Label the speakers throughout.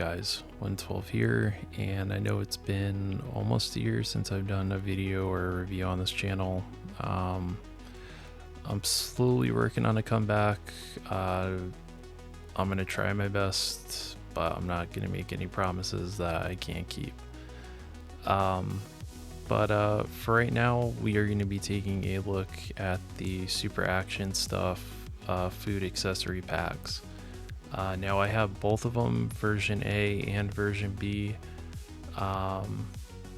Speaker 1: guys? 112 here, and I know it's been almost a year since I've done a video or a review on this channel. I'm slowly working on a comeback. I'm going to try my best, but I'm not going to make any promises that I can't keep. But for right now, we are going to be taking a look at the Super Action Stuff food accessory packs. Now I have both of them, version A and version B.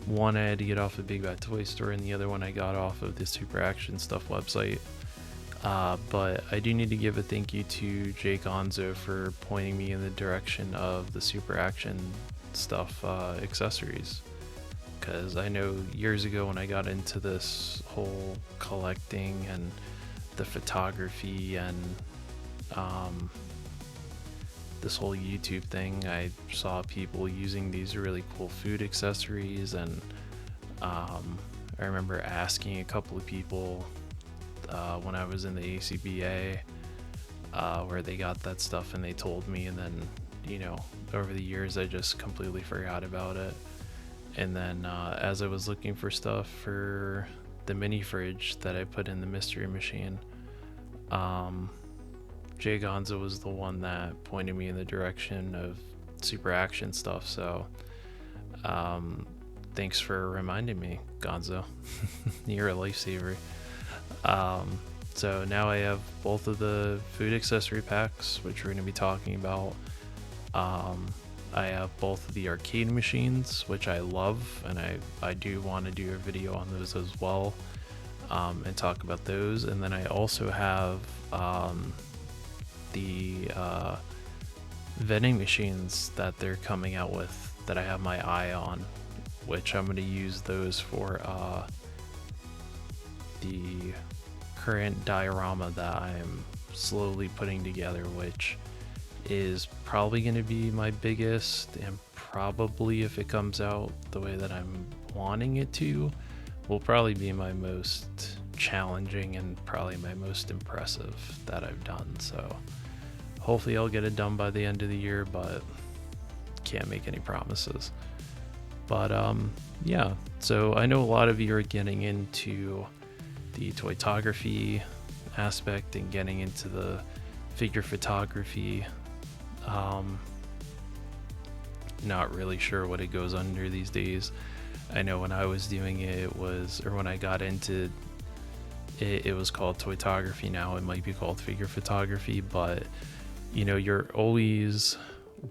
Speaker 1: One I had to get off the Big Bad Toy Store, and the other one I got off of the Super Action Stuff website. But I do need to give a thank you to Jay Gonzo for pointing me in the direction of the Super Action Stuff accessories. Because I know years ago when I got into this whole collecting and the photography and this whole YouTube thing, I saw people using these really cool food accessories, and I remember asking a couple of people when I was in the ACBA where they got that stuff, and they told me, and then over the years I just completely forgot about it. And then as I was looking for stuff for the mini fridge that I put in the mystery machine, Jay Gonzo was the one that pointed me in the direction of Super Action Stuff. So thanks for reminding me, Gonzo. You're a lifesaver. So now I have both of the food accessory packs, which we're going to be talking about. I have both of the arcade machines, which I love, and I do want to do a video on those as well, and talk about those. And then I also have the vending machines that they're coming out with that I have my eye on, which I'm going to use those for the current diorama that I'm slowly putting together, which is probably going to be my biggest, and probably, if it comes out the way that I'm wanting it to, will probably be my most challenging and probably my most impressive that I've done. So hopefully I'll get it done by the end of the year, but can't make any promises. But yeah, so I know a lot of you are getting into the toytography aspect and getting into the figure photography. Not really sure what it goes under these days. I know when I was doing it, when I got into it, it was called toytography. Now it might be called figure photography, but you're always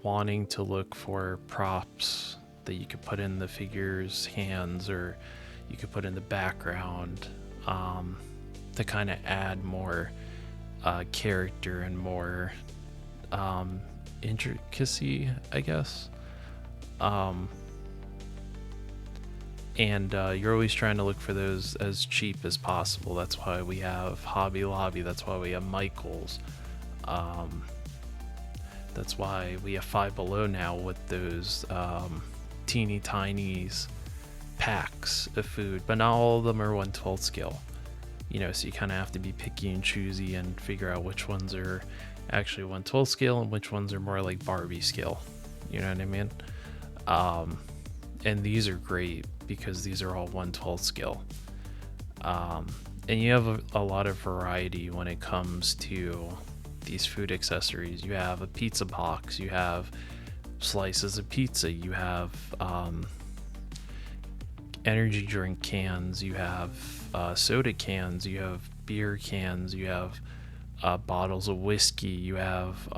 Speaker 1: wanting to look for props that you could put in the figure's hands, or you could put in the background, to kind of add more character and more intricacy, I guess. And you're always trying to look for those as cheap as possible. That's why we have Hobby Lobby. That's why we have Michael's. That's why we have Five Below now with those teeny tiny packs of food, but not all of them are 1/12 scale. So you kind of have to be picky and choosy and figure out which ones are actually 1/12 scale and which ones are more like Barbie scale. You know what I mean? And these are great because these are all 1/12 scale. And you have a lot of variety when it comes to these food accessories. You have a pizza box, you have slices of pizza, you have energy drink cans, you have soda cans, you have beer cans, you have bottles of whiskey, you have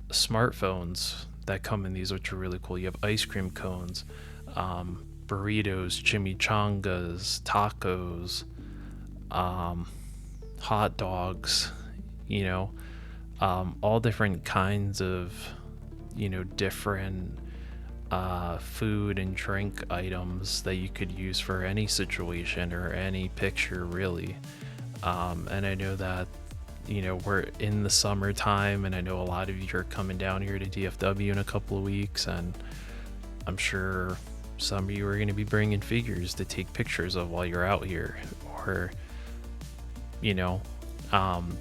Speaker 1: smartphones that come in these, which are really cool. You have ice cream cones, burritos, chimichangas, tacos, hot dogs, all different kinds of different food and drink items that you could use for any situation or any picture, really. And I know that we're in the summertime, and I know a lot of you are coming down here to DFW in a couple of weeks, and I'm sure some of you are going to be bringing figures to take pictures of while you're out here. Or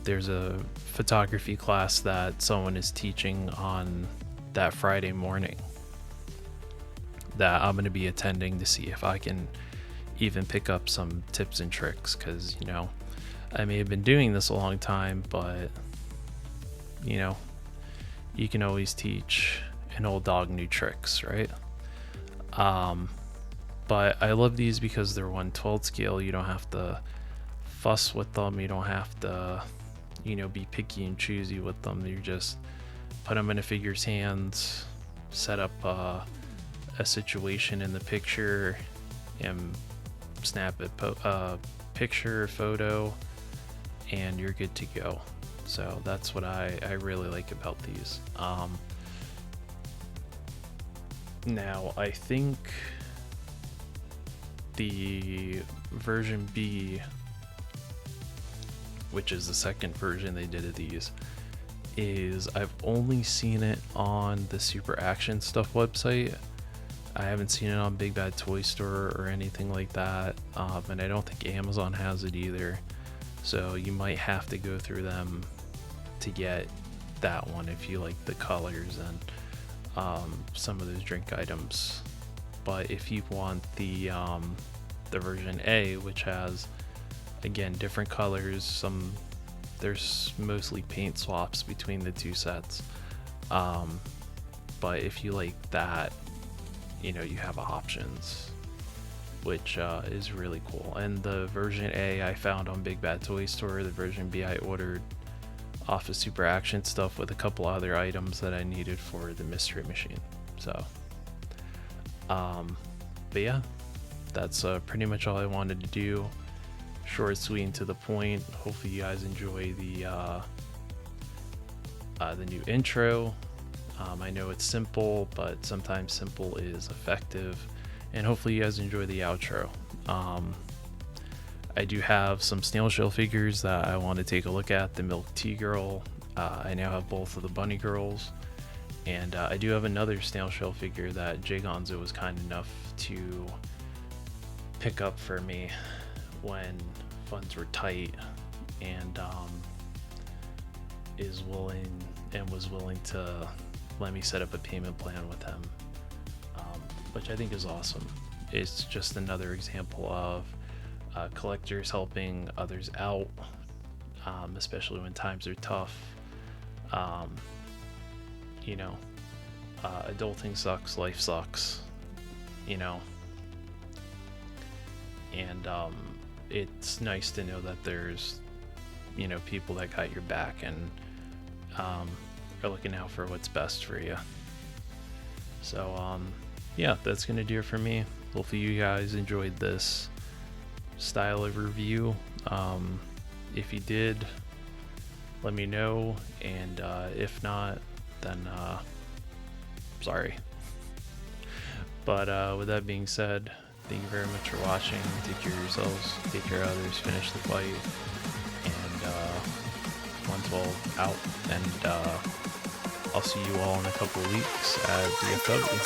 Speaker 1: there's a photography class that someone is teaching on that Friday morning that I'm going to be attending to see if I can even pick up some tips and tricks, because, you know, I may have been doing this a long time, but, you know, you can always teach an old dog new tricks, right? But I love these because they're 1/12 scale. You don't have to fuss with them. You don't have to, you know, be picky and choosy with them. You just put them in a figure's hands, set up a situation in the picture, and snap a picture, photo, and you're good to go. So that's what I really like about these. Now, I think the version B, which is the second version they did of these, is I've only seen it on the Super Action Stuff website. I haven't seen it on Big Bad Toy Store or anything like that, and I don't think Amazon has it either. So you might have to go through them to get that one if you like the colors and some of those drink items. But if you want the version A, which has, again, different colors, there's mostly paint swaps between the two sets, but if you like that, you know, you have options, which is really cool. And the version A I found on Big Bad Toy Store. The version B I ordered off of Super Action Stuff with a couple other items that I needed for the mystery machine. So but yeah, that's pretty much all I wanted to do. Short, sweet, and to the point. Hopefully you guys enjoy the new intro. I know it's simple, but sometimes simple is effective, and hopefully you guys enjoy the outro. I do have some snail shell figures that I want to take a look at. The Milk Tea Girl. I now have both of the Bunny Girls, and I do have another snail shell figure that Jay Gonzo was kind enough to pick up for me when funds were tight, and was willing to let me set up a payment plan with him, which I think is awesome. It's just another example of collectors helping others out, especially when times are tough. You know, adulting sucks, life sucks, you know, and it's nice to know that there's, you know, people that got your back and are looking out for what's best for you. So yeah, that's gonna do it for me. Hopefully you guys enjoyed this style of review. If you did, let me know, and if not, then sorry. But with that being said, thank you very much for watching. Take care of yourselves, take care of others, finish the fight, and 112 out, and I'll see you all in a couple of weeks at DFW.